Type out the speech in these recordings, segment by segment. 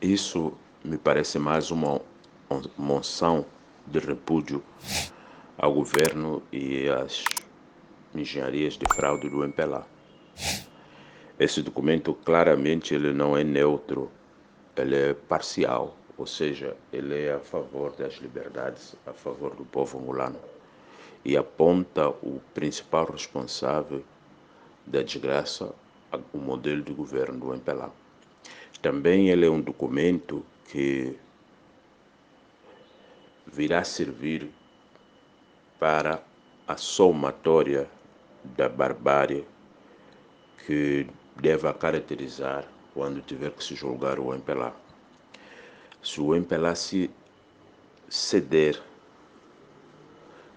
Isso me parece mais uma moção de repúdio ao governo e às engenharias de fraude do MPLA. Esse documento claramente ele não é neutro, ele é parcial, ou seja, ele é a favor das liberdades, a favor do povo angolano e aponta o principal responsável da desgraça, o modelo de governo do MPLA. Também ele é um documento que virá servir para a somatória da barbárie que deve caracterizar quando tiver que se julgar o MPLA. Se o MPLA se ceder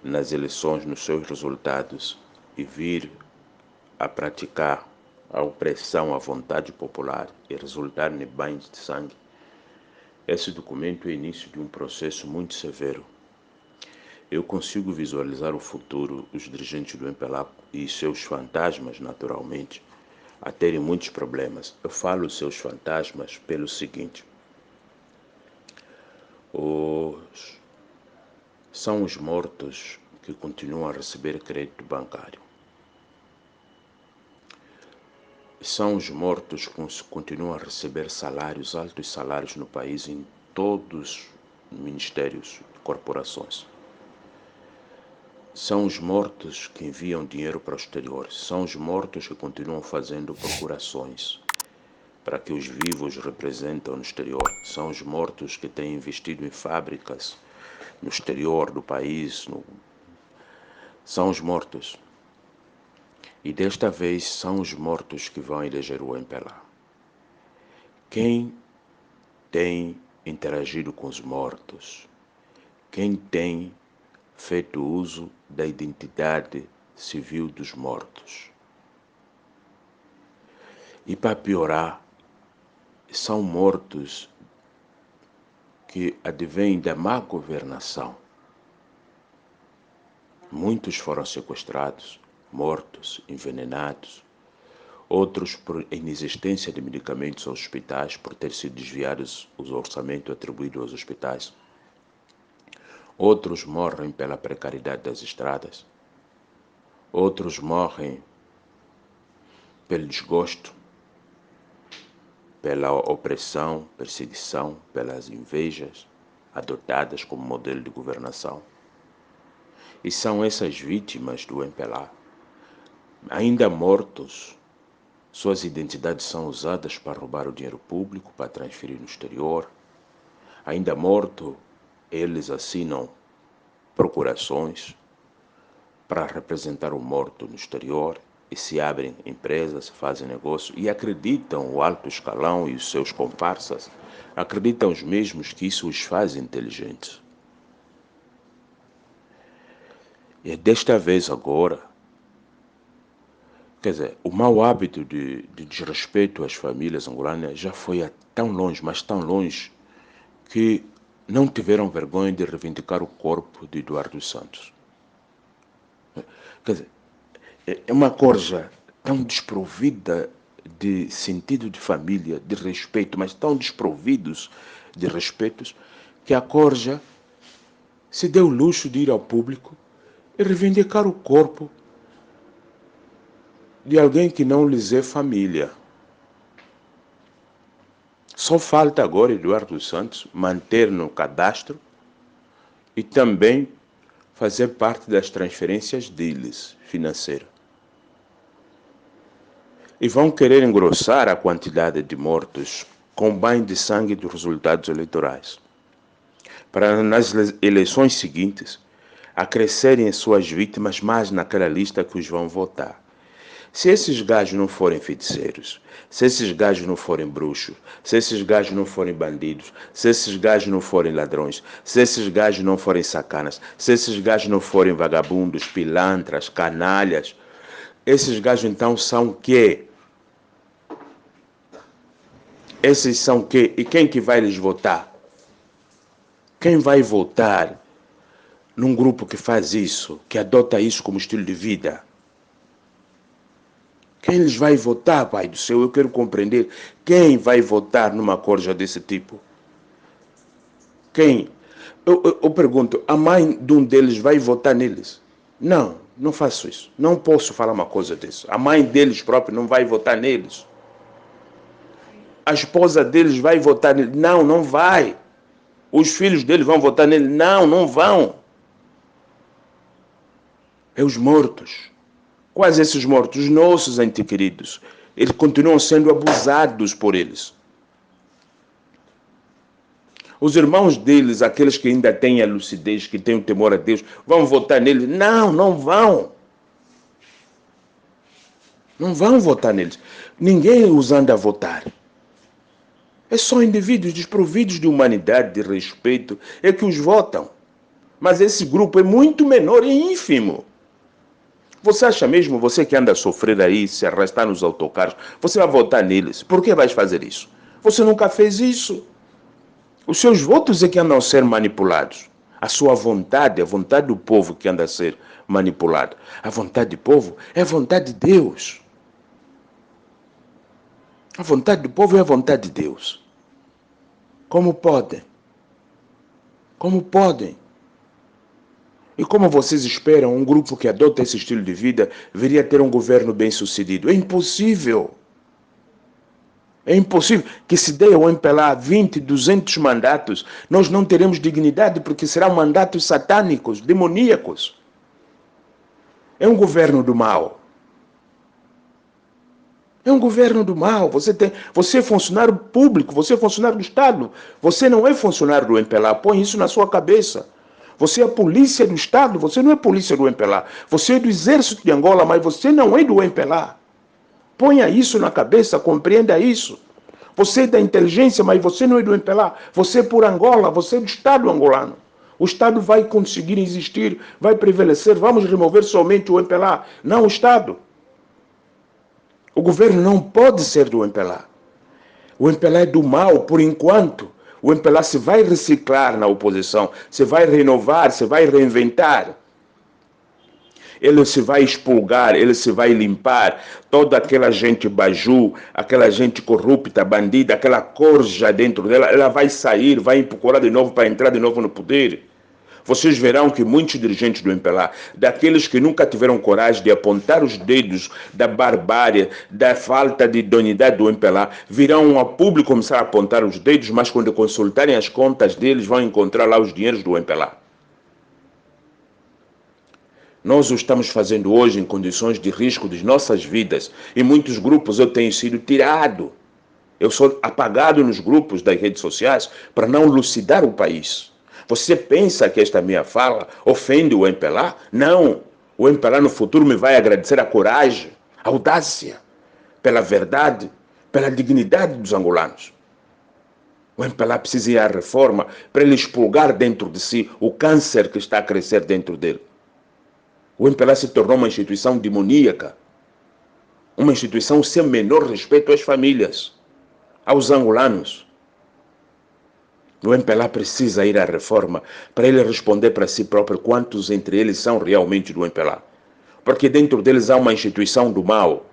nas eleições, nos seus resultados, e vir a praticar a opressão à vontade popular e resultar em banhos de sangue, esse documento é o início de um processo muito severo. Eu consigo visualizar o futuro, os dirigentes do MPLA e seus fantasmas, naturalmente, a terem muitos problemas. Eu falo seus fantasmas pelo seguinte: são os mortos que continuam a receber crédito bancário. São os mortos que continuam a receber salários, altos salários no país, em todos os ministérios e corporações. São os mortos que enviam dinheiro para o exterior. São os mortos que continuam fazendo procurações para que os vivos representam no exterior. São os mortos que têm investido em fábricas no exterior do país. São os mortos. E desta vez são os mortos que vão eleger o MPLA. Quem tem interagido com os mortos? Quem tem feito uso da identidade civil dos mortos? E para piorar, são mortos que advêm da má governação. Muitos foram sequestrados, mortos, envenenados. Outros por inexistência de medicamentos aos hospitais, por ter sido desviados os orçamentos atribuídos aos hospitais. Outros morrem pela precariedade das estradas. Outros morrem pelo desgosto, pela opressão, perseguição, pelas invejas adotadas como modelo de governação. E são essas vítimas do MPLA, ainda mortos, suas identidades são usadas para roubar o dinheiro público, para transferir no exterior. Ainda morto, eles assinam procurações para representar o morto no exterior e se abrem empresas, se fazem negócio e acreditam o alto escalão e os seus comparsas, acreditam os mesmos que isso os faz inteligentes. E desta vez agora, quer dizer, o mau hábito de desrespeito às famílias angolanas já foi tão longe, mas tão longe, que não tiveram vergonha de reivindicar o corpo de Eduardo Santos. Quer dizer, é uma corja tão desprovida de sentido de família, de respeito, mas tão desprovidos de respeitos, que a corja se deu o luxo de ir ao público e reivindicar o corpo de alguém que não lhes é família. Só falta agora Eduardo Santos manter no cadastro e também fazer parte das transferências deles financeiras. E vão querer engrossar a quantidade de mortos com banho de sangue dos resultados eleitorais, para nas eleições seguintes acrescerem as suas vítimas mais naquela lista que os vão votar. Se esses gajos não forem feiticeiros, se esses gajos não forem bruxos, se esses gajos não forem bandidos, se esses gajos não forem ladrões, se esses gajos não forem sacanas, se esses gajos não forem vagabundos, pilantras, canalhas, esses gajos então são o quê? Esses são o quê? E quem que vai lhes votar? Quem vai votar num grupo que faz isso, que adota isso como estilo de vida? Quem lhes vai votar, Pai do céu? Eu quero compreender. Quem vai votar numa corja desse tipo? Quem? Eu pergunto, a mãe de um deles vai votar neles? Não, não faço isso. Não posso falar uma coisa dessa. A mãe deles própria não vai votar neles. A esposa deles vai votar neles? Não, não vai. Os filhos deles vão votar neles? Não, não vão. É os mortos. Quais esses mortos? Os nossos entes queridos. Eles continuam sendo abusados por eles. Os irmãos deles, aqueles que ainda têm a lucidez, que têm o temor a Deus, vão votar neles? Não, não vão. Não vão votar neles. Ninguém os anda a votar. É só indivíduos desprovidos de humanidade, de respeito, é que os votam. Mas esse grupo é muito menor e ínfimo. Você acha mesmo, você que anda a sofrer aí, se arrastar nos autocarros, você vai votar neles? Por que vais fazer isso? Você nunca fez isso. Os seus votos é que andam a ser manipulados. A sua vontade, a vontade do povo que anda a ser manipulado. A vontade do povo é a vontade de Deus. A vontade do povo é a vontade de Deus. Como podem? Como podem? E como vocês esperam, um grupo que adota esse estilo de vida viria a ter um governo bem-sucedido? É impossível. É impossível que se dê ao MPLA 20, 200 mandatos, nós não teremos dignidade porque serão mandatos satânicos, demoníacos. É um governo do mal. É um governo do mal. Você é funcionário público, você é funcionário do Estado. Você não é funcionário do MPLA. Põe isso na sua cabeça. Você é a polícia do Estado, você não é polícia do MPLA. Você é do Exército de Angola, mas você não é do MPLA. Ponha isso na cabeça, compreenda isso. Você é da inteligência, mas você não é do MPLA. Você é por Angola, você é do Estado angolano. O Estado vai conseguir existir, vai prevalecer. Vamos remover somente o MPLA, não o Estado. O governo não pode ser do MPLA. O MPLA é do mal, por enquanto. O MPLA se vai reciclar na oposição, se vai renovar, se vai reinventar. Ele se vai expurgar, ele se vai limpar. Toda aquela gente baju, aquela gente corrupta, bandida, aquela corja dentro dela, ela vai sair, vai procurar de novo para entrar de novo no poder. Vocês verão que muitos dirigentes do MPLA, daqueles que nunca tiveram coragem de apontar os dedos da barbárie, da falta de idoneidade do MPLA, virão a público começar a apontar os dedos, mas quando consultarem as contas deles, vão encontrar lá os dinheiros do MPLA. Nós o estamos fazendo hoje em condições de risco de nossas vidas. Em muitos grupos eu tenho sido tirado. Eu sou apagado nos grupos das redes sociais para não lucidar o país. Você pensa que esta minha fala ofende o MPLA? Não. O MPLA no futuro me vai agradecer a coragem, a audácia, pela verdade, pela dignidade dos angolanos. O MPLA precisa ir à reforma para ele expurgar dentro de si o câncer que está a crescer dentro dele. O MPLA se tornou uma instituição demoníaca, uma instituição sem menor respeito às famílias, aos angolanos. O MPLA precisa ir à reforma para ele responder para si próprio quantos entre eles são realmente do MPLA. Porque dentro deles há uma instituição do mal.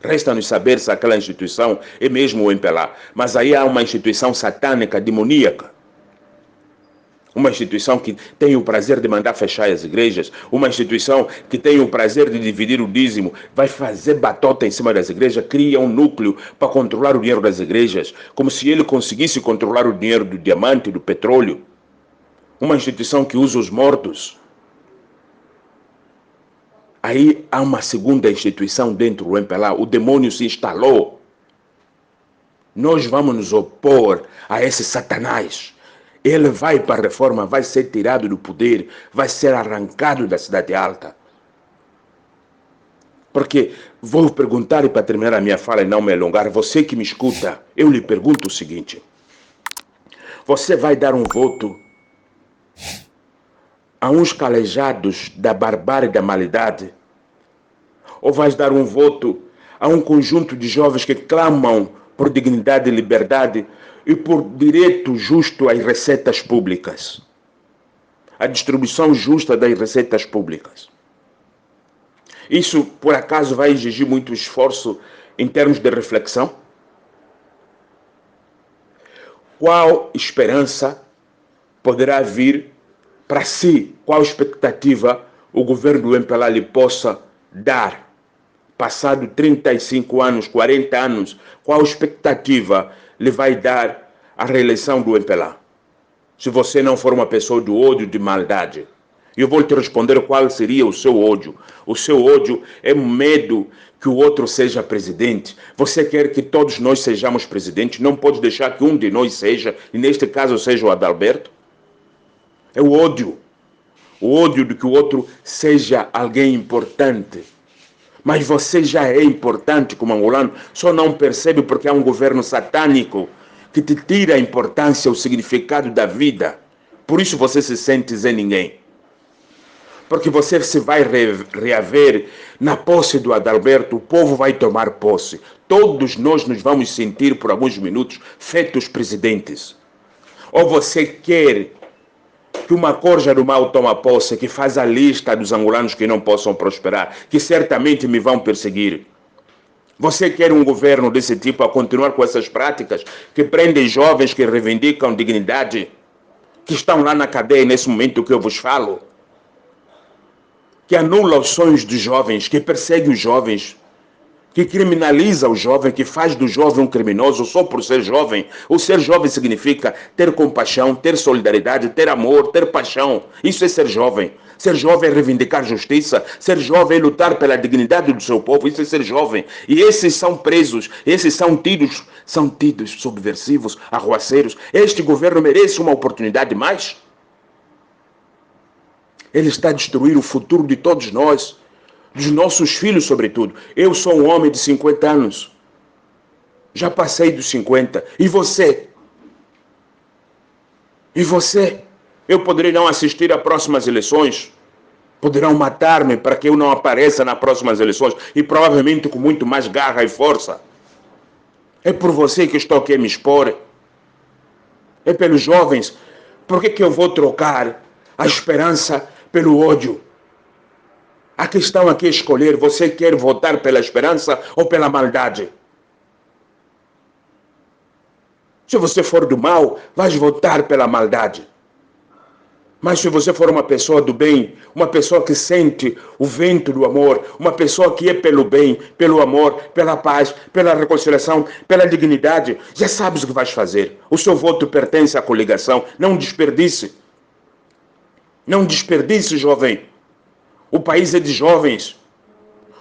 Resta-nos saber se aquela instituição é mesmo o MPLA. Mas aí há uma instituição satânica, demoníaca. Uma instituição que tem o prazer de mandar fechar as igrejas, uma instituição que tem o prazer de dividir o dízimo, vai fazer batota em cima das igrejas, cria um núcleo para controlar o dinheiro das igrejas, como se ele conseguisse controlar o dinheiro do diamante, do petróleo. Uma instituição que usa os mortos. Aí há uma segunda instituição dentro do MPLA, o demônio se instalou. Nós vamos nos opor a esse Satanás. Ele vai para a reforma, vai ser tirado do poder, vai ser arrancado da cidade alta. Porque vou perguntar, e para terminar a minha fala e não me alongar, você que me escuta, eu lhe pergunto o seguinte: você vai dar um voto a uns calejados da barbárie e da malidade? Ou vais dar um voto a um conjunto de jovens que clamam por dignidade e liberdade e por direito justo às receitas públicas? A distribuição justa das receitas públicas. Isso, por acaso, vai exigir muito esforço em termos de reflexão? Qual esperança poderá vir para si? Qual expectativa o governo do MPLA lhe possa dar? Passado 35 anos, 40 anos, qual expectativa lhe vai dar a reeleição do MPLA? Se você não for uma pessoa do ódio, de maldade. Eu vou te responder qual seria o seu ódio. O seu ódio é medo que o outro seja presidente. Você quer que todos nós sejamos presidentes, não pode deixar que um de nós seja, e neste caso seja o Adalberto. É o ódio. O ódio de que o outro seja alguém importante. Mas você já é importante como angolano, só não percebe porque há um governo satânico que te tira a importância, o significado da vida. Por isso você se sente Zé Ninguém. Porque você se vai reaver na posse do Adalberto, o povo vai tomar posse. Todos nós nos vamos sentir por alguns minutos feitos presidentes. Ou você quer que uma corja do mal toma posse, que faz a lista dos angolanos que não possam prosperar, que certamente me vão perseguir. Você quer um governo desse tipo a continuar com essas práticas que prendem jovens que reivindicam dignidade, que estão lá na cadeia nesse momento que eu vos falo, que anula os sonhos dos jovens, que persegue os jovens, que criminaliza o jovem, que faz do jovem um criminoso só por ser jovem. O ser jovem significa ter compaixão, ter solidariedade, ter amor, ter paixão. Isso é ser jovem. Ser jovem é reivindicar justiça. Ser jovem é lutar pela dignidade do seu povo. Isso é ser jovem. E esses são presos, esses são tidos subversivos, arruaceiros. Este governo merece uma oportunidade mais? Ele está a destruir o futuro de todos nós, dos nossos filhos, sobretudo. Eu sou um homem de 50 anos. Já passei dos 50. E você? E você? Eu poderei não assistir às próximas eleições. Poderão matar-me para que eu não apareça nas próximas eleições. E provavelmente com muito mais garra e força. É por você que estou aqui a me expor. É pelos jovens. Por que eu vou trocar a esperança pelo ódio? A questão aqui é escolher, você quer votar pela esperança ou pela maldade? Se você for do mal, vais votar pela maldade. Mas se você for uma pessoa do bem, uma pessoa que sente o vento do amor, uma pessoa que é pelo bem, pelo amor, pela paz, pela reconciliação, pela dignidade, já sabes o que vais fazer. O seu voto pertence à coligação. Não desperdice. Não desperdice, jovem. O país é de jovens.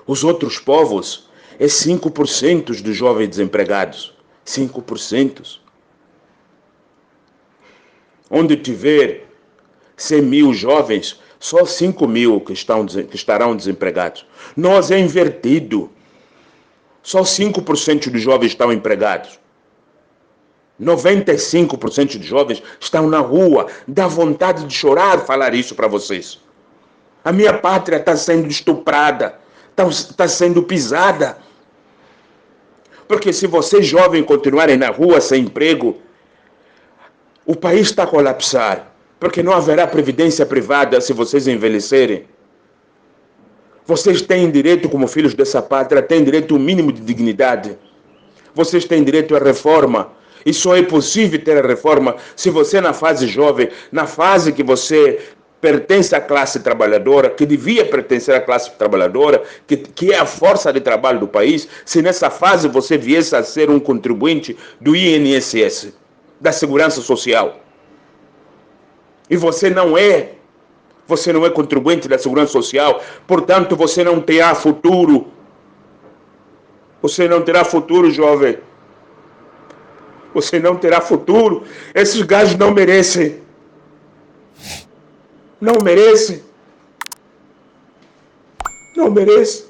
Os outros povos é 5% dos jovens desempregados. 5%. Onde tiver 100 mil jovens, só 5 mil que estarão desempregados. Nós é invertido. Só 5% dos jovens estão empregados. 95% dos jovens estão na rua. Dá vontade de chorar falar isso para vocês. A minha pátria está sendo estuprada, está sendo pisada. Porque se vocês jovens continuarem na rua sem emprego, o país está a colapsar. Porque não haverá previdência privada se vocês envelhecerem. Vocês têm direito, como filhos dessa pátria, têm direito ao mínimo de dignidade. Vocês têm direito à reforma. E só é possível ter a reforma se você, na fase jovem, na fase que você pertence à classe trabalhadora, que devia pertencer à classe trabalhadora, que é a força de trabalho do país, se nessa fase você viesse a ser um contribuinte do INSS, da Segurança Social. E você não é contribuinte da Segurança Social, portanto você não terá futuro. Você não terá futuro, jovem. Você não terá futuro. Esses gajos não merecem. Não merece. Não merece.